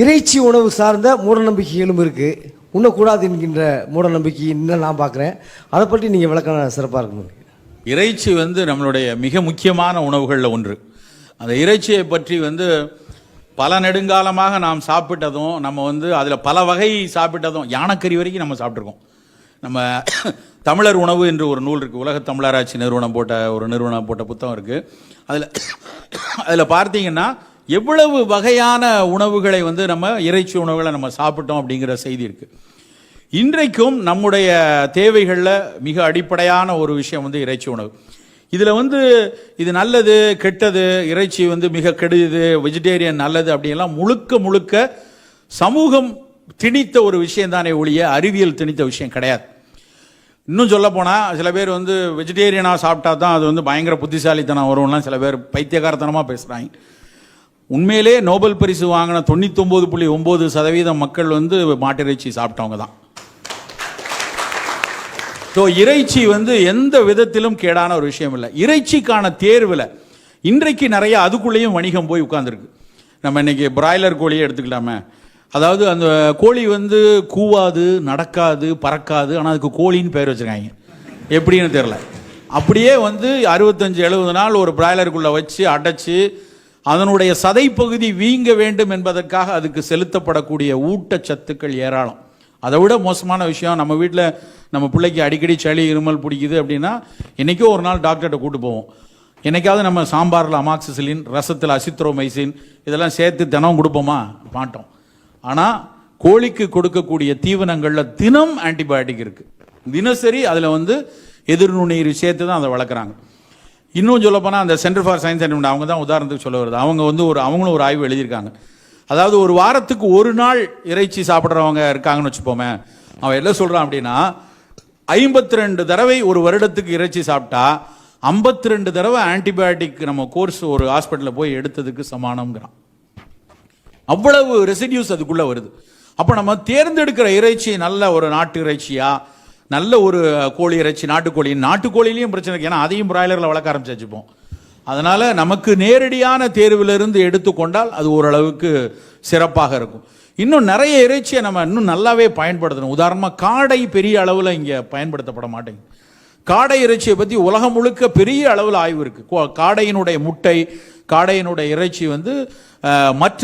இறைச்சி உணவு சார்ந்த மூட நம்பிக்கைகளும் இருக்குது. உண்ணக்கூடாது என்கின்ற மூட நம்பிக்கை இன்னும் நான் பார்க்குறேன். அதை பற்றி நீங்கள் விளக்கம் சிறப்பாக இருக்கணும். இறைச்சி நம்மளுடைய மிக முக்கியமான உணவுகளில் ஒன்று. அந்த இறைச்சியை பற்றி பல நெடுங்காலமாக நாம் சாப்பிட்டதும், நம்ம அதில் பல வகை சாப்பிட்டதும், யானைக்கறி வரைக்கும் நம்ம சாப்பிட்ருக்கோம். நம்ம தமிழர் உணவு என்று ஒரு நூல் இருக்குது, உலக தமிழராட்சி நிறுவனம் போட்ட புத்தகம் இருக்குது. அதில் பார்த்தீங்கன்னா எவ்வளவு வகையான உணவுகளை நம்ம இறைச்சி உணவுகளை நம்ம சாப்பிட்டோம் அப்படிங்கிற செய்தி இருக்குது. இன்றைக்கும் நம்முடைய தேவைகளில் மிக அடிப்படையான ஒரு விஷயம் இறைச்சி உணவு. இதில் இது நல்லது கெட்டது, இறைச்சி மிக கெடுது, வெஜிடேரியன் நல்லது அப்படின்லாம் முழுக்க சமூகம் திணித்த ஒரு விஷயம் தானே ஒழிய அறிவியல் திணித்த விஷயம் கிடையாது. இன்னும் சொல்ல போனால் சில பேர் வெஜிடேரியனாக சாப்பிட்டா தான் அது பயங்கர புத்திசாலித்தனம் வரும்லாம் சில பேர் பைத்தியகாரத்தனமாக பேசுகிறாங்க. உண்மையிலே நோபல் பரிசு வாங்கின 99.9% மக்கள் மாட்டிறைச்சி சாப்பிட்டவங்க தான். ஸோ இறைச்சி எந்த விதத்திலும் கேடான ஒரு விஷயம் இல்லை. இறைச்சிக்கான தேர்வில் இன்றைக்கு நிறைய அதுக்குள்ளேயும் வணிகம் போய் உட்கார்ந்துருக்கு. நம்ம இன்னைக்கு பிராய்லர் கோழியை எடுத்துக்கலாமே. அதாவது அந்த கோழி கூவாது, நடக்காது, பறக்காது, ஆனால் அதுக்கு கோழின்னு பேர் வச்சுருக்காங்க. எப்படின்னு தெரில. அப்படியே 65-70 நாள் ஒரு பிராய்லருக்குள்ளே வச்சு அடைச்சி அதனுடைய சதைப்பகுதி வீங்க வேண்டும் என்பதற்காக அதுக்கு செலுத்தப்படக்கூடிய ஊட்டச்சத்துக்கள் ஏராளம். அதை விட மோசமான விஷயம், நம்ம வீட்டில் நம்ம பிள்ளைக்கு அடிக்கடி சளி இருமல் பிடிக்குது அப்படின்னா என்றைக்கோ ஒரு நாள் டாக்டர்கிட்ட கூட்டு போவோம். என்னைக்காவது நம்ம சாம்பாரில் அமாக்சிசிலின், ரசத்தில் அசித்ரோமைசின் இதெல்லாம் சேர்த்து தினம் கொடுப்போமா? மாட்டோம். ஆனால் கோழிக்கு கொடுக்கக்கூடிய தீவனங்களில் தினம் ஆன்டிபயோட்டிக் இருக்குது. தினசரி அதில் எதிர்நுண்ணீர் சேர்த்து தான் அதை வளர்க்குறாங்க. இன்னும் சொல்ல போனால் அந்த சென்டர் ஃபார் சயின்ஸ் அண்ட் அவங்க தான் உதாரணத்துக்கு சொல்ல வருது. அவங்க அவங்களும் ஒரு ஆய்வு எழுதியிருக்காங்க. அதாவது ஒரு வாரத்துக்கு ஒரு நாள் இறைச்சி சாப்பிட்றவங்க இருக்காங்கன்னு வச்சுப்போமே, அவன் என்ன சொல்கிறான் அப்படின்னா 52 தடவை ஒரு வருடத்துக்கு இறைச்சி சாப்பிட்டா 52 தடவை ஆன்டிபயோட்டிக் நம்ம கோர்ஸ் ஒரு ஹாஸ்பிட்டலில் போய் எடுத்ததுக்கு சமானம்ங்கிறான். அவ்வளவு ரெசிடியூஸ் அதுக்குள்ளே வருது. அப்போ நம்ம தேர்ந்தெடுக்கிற இறைச்சி நல்ல ஒரு நாட்டு இறைச்சியா, நல்ல ஒரு கோழி இறைச்சி, நாட்டுக்கோழிலையும் பிரச்சனை இருக்கு. ஏன்னா அதையும் பிராய்லரில் வளர்க்க ஆரம்பிச்சுப்போம். அதனால நமக்கு நேரடியான தேர்விலிருந்து எடுத்துக்கொண்டால் அது ஓரளவுக்கு சிறப்பாக இருக்கும். இன்னும் நிறைய இறைச்சியை நம்ம இன்னும் நல்லாவே பயன்படுத்தணும். உதாரணமாக காடை பெரிய அளவில் இங்கே பயன்படுத்தப்பட மாட்டேங்குது. காடை இறைச்சியை பற்றி உலகம் முழுக்க பெரிய அளவில் ஆய்வு இருக்குது. காடையினுடைய முட்டை, காடையினுடைய இறைச்சி மற்ற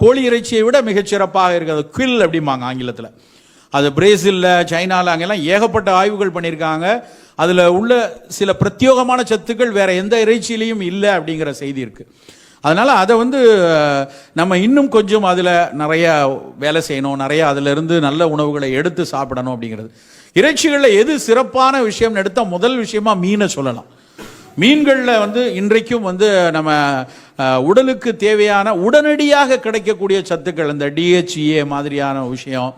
கோழி இறைச்சியை விட மிகச்சிறப்பாக இருக்குது. அது கில் அப்படிம்பாங்க ஆங்கிலத்தில். அது பிரேசிலில், சைனாவில் அங்கெல்லாம் ஏகப்பட்ட ஆய்வுகள் பண்ணியிருக்காங்க. அதில் உள்ள சில பிரத்யேகமான சத்துக்கள் வேற எந்த இறைச்சியிலையும் இல்லை அப்படிங்கிற செய்தி இருக்குது. அதனால் அதை நம்ம இன்னும் கொஞ்சம் அதில் நிறைய வேலை செய்யணும், நிறைய அதிலிருந்து நல்ல உணவுகளை எடுத்து சாப்பிடணும் அப்படிங்கிறது. இறைச்சிகளில் எது சிறப்பான விஷயம்னு எடுத்தால் முதல் விஷயமா மீனை சொல்லலாம். மீன்களில் இன்றைக்கும் நம்ம உடலுக்கு தேவையான உடனடியாக கிடைக்கக்கூடிய சத்துக்கள், இந்த DHEA மாதிரியான விஷயம்,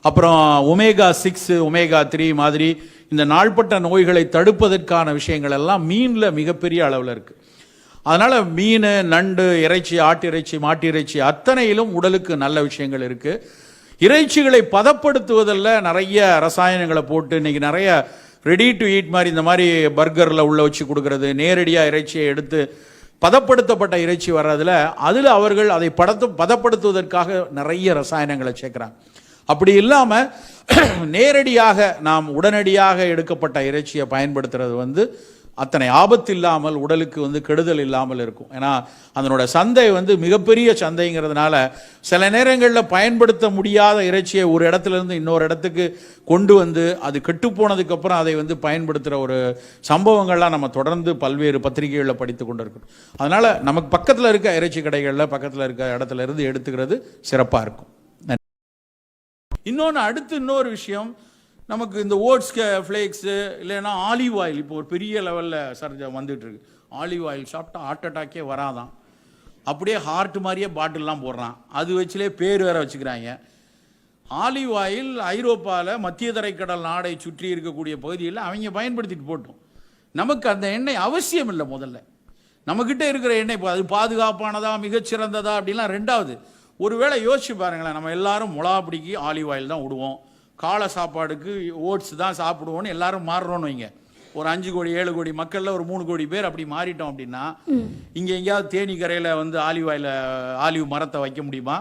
அப்புறம் ஒமேகா 6, ஒமேகா 3 மாதிரி இந்த நாள்பட்ட நோய்களை தடுப்பதற்கான விஷயங்கள் எல்லாம் மீனில் மிகப்பெரிய அளவில் இருக்குது. அதனால் மீன், நண்டு, இறைச்சி, ஆட்டு இறைச்சி, மாட்டு இறைச்சி அத்தனையிலும் உடலுக்கு நல்ல விஷயங்கள் இருக்குது. இறைச்சிகளை பதப்படுத்துவதில் நிறைய ரசாயனங்களை போட்டு இன்னைக்கு நிறைய ரெடி டு ஈட் மாதிரி இந்த மாதிரி பர்கரில் உள்ள வச்சு கொடுக்கறது, நேரடியாக இறைச்சியை எடுத்து பதப்படுத்தப்பட்ட இறைச்சி வர்றதில் அதில் அவர்கள் அதை பதப்படுத்துவதற்காக நிறைய ரசாயனங்களை சேர்க்குறாங்க. அப்படி இல்லாமல் நேரடியாக நாம் உடனடியாக எடுக்கப்பட்ட இறைச்சியை பயன்படுத்துறது அத்தனை ஆபத்து இல்லாமல், உடலுக்கு கெடுதல் இல்லாமல் இருக்கும். ஏன்னா அதனோட சந்தை மிகப்பெரிய சந்தைங்கிறதுனால சில நேரங்களில் பயன்படுத்த முடியாத இறைச்சியை ஒரு இடத்துல இருந்து இன்னொரு இடத்துக்கு கொண்டு அது கெட்டுப்போனதுக்கு அப்புறம் அதை பயன்படுத்துகிற ஒரு சம்பவங்கள்லாம் நம்ம தொடர்ந்து பல்வேறு பத்திரிகைகளில் படித்து கொண்டு இருக்கணும். அதனால நமக்கு பக்கத்தில் இருக்க இறைச்சி கடைகளில் பக்கத்தில் இருக்க இடத்துல இருந்து எடுத்துக்கிறது சிறப்பாக இருக்கும். இன்னொரு விஷயம், நமக்கு இந்த ஓட்ஸ் ஃப்ளேக்ஸு இல்லைன்னா ஆலிவ் ஆயில் இப்போ ஒரு பெரிய லெவலில் வந்துட்டு இருக்கு. ஆலிவ் ஆயில் சாப்பிட்டா ஹார்ட் அட்டாக்கே வராதான். அப்படியே ஹார்ட் மாதிரியே பாட்டில்லாம் போடுறான். அது வச்சுலே பேர் வேற வச்சுக்கிறாங்க. ஆலிவ் ஆயில் ஐரோப்பாவில் மத்திய தரைக்கடல் நாடை சுற்றி இருக்கக்கூடிய பகுதியில் அவங்க பயன்படுத்திட்டு போட்டோம். நமக்கு அந்த எண்ணெய் அவசியம் இல்லை. முதல்ல நம்மக்கிட்ட இருக்கிற எண்ணெய் அது பாதுகாப்பானதா, மிகச்சிறந்ததா அப்படின்லாம் ரெண்டாவது. ஒருவேளை யோசிச்சு பாருங்களேன், நம்ம எல்லாரும் மிளகா பிடிக்கி ஆலிவ் ஆயில் தான் விடுவோம், காலை சாப்பாடுக்கு ஓட்ஸ் தான் சாப்பிடுவோன்னு எல்லாரும் மாறுறோன்னு வைங்க. ஒரு 5 கோடி 7 கோடி மக்களில் ஒரு 3 கோடி பேர் அப்படி மாறிட்டோம் அப்படின்னா இங்கே எங்கேயாவது தேனி கரையில் ஆலிவ் மரத்தை வைக்க முடியுமா?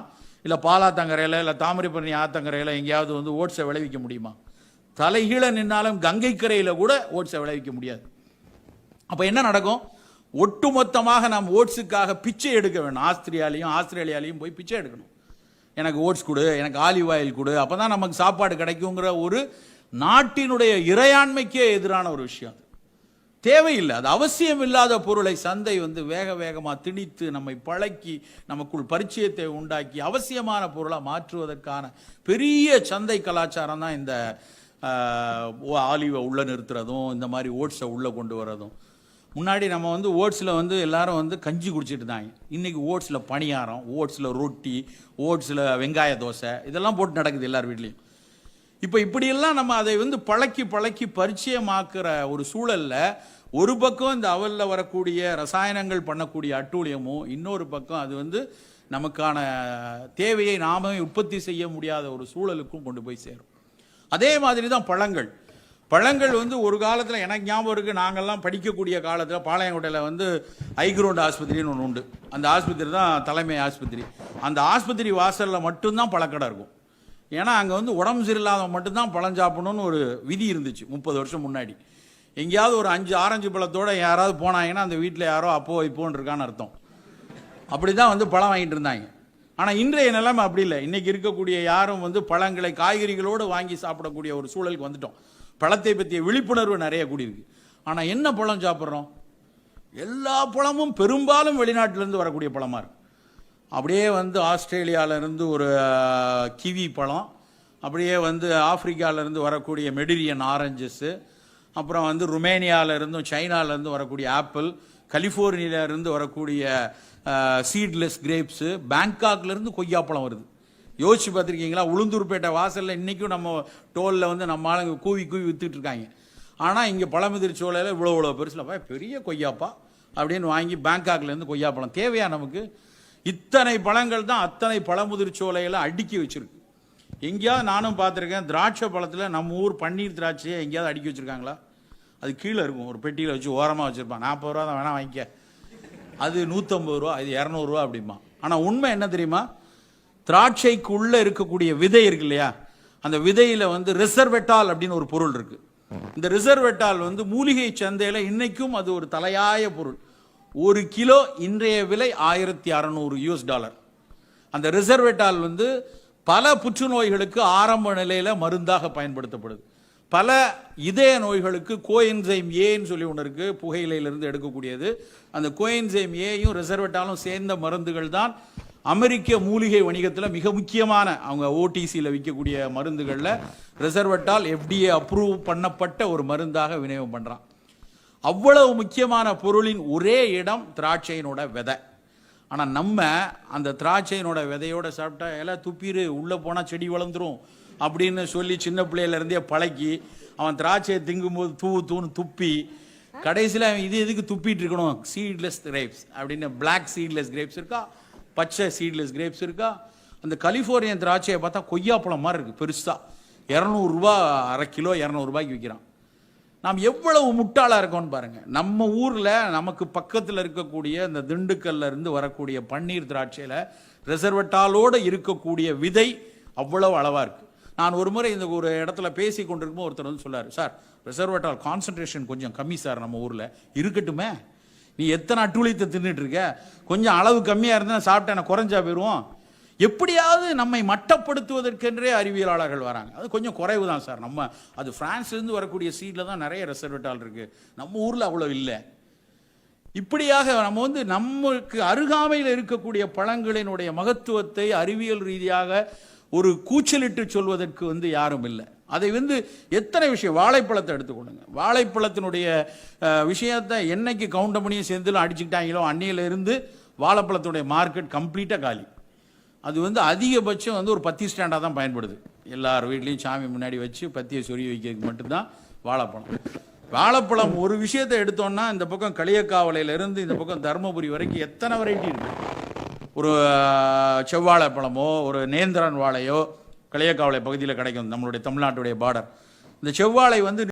இல்லை பாலாத்தங்கரையில் இல்லை தாமிரபரணி ஆத்தங்கரையில் எங்கேயாவது வந்து ஓட்ஸை விளைவிக்க முடியுமா? தலைகீழ நின்னாலும் கங்கை கரையில் கூட ஓட்ஸை விளைவிக்க முடியாது. அப்போ என்ன நடக்கும்? ஒட்டுமொத்தமாக நாம் ஓட்ஸுக்காக பிச்சை எடுக்க வேணும். ஆஸ்திரேலியாலையும் போய் பிச்சை எடுக்கணும். எனக்கு ஓட்ஸ் கொடு, எனக்கு ஆலிவ் ஆயில் கொடு, அப்போ தான் நமக்கு சாப்பாடு கிடைக்குங்கிற ஒரு நாட்டினுடைய இறையாண்மைக்கே எதிரான ஒரு விஷயம். தேவையில்லை, அது அவசியம் இல்லாத பொருளை சந்தை வந்து வேக வேகமாக திணித்து நம்மை பழக்கி நமக்குள் பரிச்சயத்தை உண்டாக்கி அவசியமான பொருளாக மாற்றுவதற்கான பெரிய சந்தை கலாச்சாரம் தான் இந்த ஆலிவை உள்ளே நிறுத்துறதும் இந்த மாதிரி ஓட்ஸை உள்ளே கொண்டு வரதும். முன்னாடி நம்ம வந்து ஓட்ஸில் வந்து எல்லாரும் வந்து கஞ்சி குடிச்சிட்டு இருந்தாங்க. இன்றைக்கி ஓட்ஸில் பணியாரம், ஓட்ஸில் ரொட்டி, ஓட்ஸில் வெங்காய தோசை இதெல்லாம் போட்டு நடக்குது எல்லார் வீட்லேயும். இப்போ இப்படியெல்லாம் நம்ம அதை வந்து பழக்கி பரிச்சயமாக்குற ஒரு சூழலில் ஒரு பக்கம் இந்த அவலில் வரக்கூடிய ரசாயனங்கள் பண்ணக்கூடிய அட்டூழியமும், இன்னொரு பக்கம் அது வந்து நமக்கான தேவையை நாமே உற்பத்தி செய்ய முடியாத ஒரு சூழலுக்கும் கொண்டு போய் சேரும். அதே மாதிரி தான் பழங்கள் வந்து ஒரு காலத்தில் எனக்கு ஞாபகம் இருக்குது, நாங்கள்லாம் படிக்கக்கூடிய காலத்தில் பாளையங்கோட்டையில் வந்து ஐக்ரௌண்ட் ஆஸ்பத்திரின்னு ஒன்று உண்டு. அந்த ஆஸ்பத்திரி தான் தலைமை ஆஸ்பத்திரி. அந்த ஆஸ்பத்திரி வாசலில் மட்டும்தான் பழக்கடை இருக்கும். ஏன்னா அங்கே வந்து உடம்பு சரியில்லாதவங்க மட்டும்தான் பழம் சாப்பிடணும்னு ஒரு விதி இருந்துச்சு 30 வருஷம் முன்னாடி. எங்கேயாவது ஒரு 5 ஆரஞ்சு பழத்தோடு யாராவது போனாங்கன்னா அந்த வீட்டில் யாரோ அப்போ இப்போன்னு இருக்கான்னு அர்த்தம். அப்படி தான் வந்து பழம் வாங்கிட்டு இருந்தாங்க. ஆனால் இன்றைய நிலைமை அப்படி இல்லை. இன்றைக்கி இருக்கக்கூடிய யாரும் வந்து பழங்களை காய்கறிகளோடு வாங்கி சாப்பிடக்கூடிய ஒரு சூழலுக்கு வந்துட்டோம். பழத்தை பற்றிய விழிப்புணர்வு நிறைய கூடியிருக்கு. ஆனால் என்ன பழம் சாப்பிட்றோம்? எல்லா பழமும் பெரும்பாலும் வெளிநாட்டிலேருந்து வரக்கூடிய பழமாக இருக்குது. அப்படியே வந்து ஆஸ்திரேலியாவிலேருந்து ஒரு கிவி பழம், அப்படியே வந்து ஆப்பிரிக்காவிலேருந்து வரக்கூடிய மெடிரியன் ஆரஞ்சஸ்ஸு, அப்புறம் வந்து ருமேனியாவிலேருந்தும் சைனாவிலேருந்து வரக்கூடிய ஆப்பிள், கலிஃபோர்னியாவிலேருந்து வரக்கூடிய சீட்லெஸ் கிரேப்ஸு, பேங்காக்லேருந்து கொய்யாப்பழம் வருது. யோசிச்சு பார்த்துருக்கீங்களா? உளுந்தூர்பேட்டை வாசலில் இன்றைக்கும் நம்ம டோலில் வந்து நம்ம ஆளுங்க கூவி விற்றுட்டு இருக்காங்க. ஆனால் இங்கே பழமுதிர் சோலையில் இவ்வளோ பெருசில் பெரிய கொய்யாப்பா அப்படின்னு வாங்கி பேங்காக்லேருந்து கொய்யாப்பழம் தேவையா நமக்கு? இத்தனை பழங்கள் தான் அத்தனை பழமுதிர் சோலையில் அடுக்கி வச்சுருக்கு. எங்கேயாவது நானும் பார்த்துருக்கேன், திராட்சை பழத்தில் நம்ம ஊர் பன்னீர் திராட்சையை எங்கேயாவது அடுக்கி வச்சுருக்காங்களா? அது கீழே இருக்கும், ஒரு பெட்டியில் வச்சு ஓரமாக வச்சுருப்பான். 40 ரூபா தான் வேணாம் வாங்கிக்க, அது 150 ரூபா, இது 200 ரூபா அப்படிமா. ஆனால் உண்மை என்ன தெரியுமா? திராட்சைக்கு உள்ளே இருக்கக்கூடிய விதை இருக்கு இல்லையா, அந்த விதையில் வந்து ரிசர்வெட்டால் அப்படின்னு ஒரு பொருள் இருக்குது. இந்த ரிசர்வெட்டால் வந்து மூலிகை சந்தையில் இன்னைக்கும் அது ஒரு தலையாய பொருள். 1 கிலோ இன்றைய விலை $1600. அந்த ரிசர்வெட்டால் வந்து பல புற்றுநோய்களுக்கு ஆரம்ப நிலையில் மருந்தாக பயன்படுத்தப்படுது. பல இதய நோய்களுக்கு கோஎன்சைம் ஏன்னு சொல்லி ஒன்று இருக்குது, புகையிலையிலிருந்து எடுக்கக்கூடியது. அந்த கோஎன்சைம் ஏயும் ரிசர்வெட்டாலும் சேர்ந்த மருந்துகள் தான் அமெரிக்க மூலிகை வணிகத்தில் மிக முக்கியமான அவங்க ஓடிசியில் விற்கக்கூடிய மருந்துகளில் ரிசர்வெட்டால் FDA அப்ரூவ் பண்ணப்பட்ட ஒரு மருந்தாக விநியோகம் பண்ணுறான். அவ்வளவு முக்கியமான பொருளின் ஒரே இடம் திராட்சையினோட விதை. ஆனால் நம்ம அந்த திராட்சையினோட விதையோட சாப்பிட்டா எல்லாம் துப்பிடு, உள்ளே போனால் செடி வளர்ந்துரும் அப்படின்னு சொல்லி சின்ன பிள்ளையிலேருந்தே பழக்கி அவன் திராட்சையை திங்கும்போது தூன்னு துப்பி கடைசியில் இது எதுக்கு துப்பிட்டு இருக்கணும்? சீட்லெஸ் கிரேப்ஸ் அப்படின்னு பிளாக் சீட்லெஸ் கிரேப்ஸ் இருக்கா, பச்சை சீட்லெஸ் கிரேப்ஸ் இருக்கா. அந்த கலிஃபோர்னியன் திராட்சையை பார்த்தா கொய்யாப்பழம் மாதிரி இருக்குது பெருசாக. 200 ரூபா, அரை கிலோ 200 ரூபாய்க்கு விற்கிறான். நாம் எவ்வளவு முட்டாளாக இருக்கோம்னு பாருங்கள். நம்ம ஊரில் நமக்கு பக்கத்தில் இருக்கக்கூடிய இந்த திண்டுக்கல்ல இருந்து வரக்கூடிய பன்னீர் திராட்சையில் ரிசர்வெட்டாலோடு இருக்கக்கூடிய விதை அவ்வளவு அளவாக இருக்குது. நான் ஒரு முறை இந்த ஒரு இடத்துல பேசி கொண்டிருக்கும்போது ஒருத்தர் வந்து சொல்லார், சார் ரிசர்வெட்டால் கான்சன்ட்ரேஷன் கொஞ்சம் கம்மி சார் நம்ம ஊரில். இருக்கட்டுமே, நீ எத்தனை அட்டூழியத்தை தின்னுட்டு இருக்க, கொஞ்சம் அளவு கம்மியாக இருந்தால் சாப்பிட்டா நான் குறைஞ்சா போயிடுவோம். எப்படியாவது நம்மை மட்டப்படுத்துவதற்கென்றே அறிவியலாளர்கள் வராங்க. அது கொஞ்சம் குறைவு தான் சார். நம்ம அது பிரான்ஸ்லேருந்து வரக்கூடிய சீடில் தான் நிறைய ரிசர்வெட்டால் இருக்குது, நம்ம ஊரில் அவ்வளோ இல்லை. இப்படியாக நம்ம வந்து நமக்கு அருகாமையில் இருக்கக்கூடிய பழங்களினுடைய மகத்துவத்தை அறிவியல் ரீதியாக ஒரு கூச்சலிட்டு சொல்வதற்கு வந்து யாரும் இல்லை. அதை வந்து எத்தனை விஷயம், வாழைப்பழத்தை எடுத்துக்கொள்ளுங்க. வாழைப்பழத்தினுடைய விஷயத்தை என்னைக்கு கவுண்டமணியும் சேர்ந்துலாம் அடிச்சுக்கிட்டாங்களோ அன்னையிலிருந்து வாழைப்பழத்துடைய மார்க்கெட் கம்ப்ளீட்டாக காலி. அது வந்து அதிகபட்சம் வந்து ஒரு பத்தி ஸ்டாண்டாக தான் பயன்படுது. எல்லார் வீட்லேயும் சாமி முன்னாடி வச்சு பத்தியை சொறி வைக்கிறதுக்கு மட்டும்தான் வாழைப்பழம். ஒரு விஷயத்தை எடுத்தோன்னா இந்த பக்கம் களியக்காவலையிலேருந்து இந்த பக்கம் தருமபுரி வரைக்கும் எத்தனை வெரைட்டி இருக்குது. ஒரு செவ்வாழைப்பழமோ ஒரு நேந்திரன் வாழையோ களியக்காவலை பகுதியில் கிடைக்கும், நம்மளுடைய தமிழ்நாட்டுடைய பார்டர். இந்த செவ்வாழை வந்து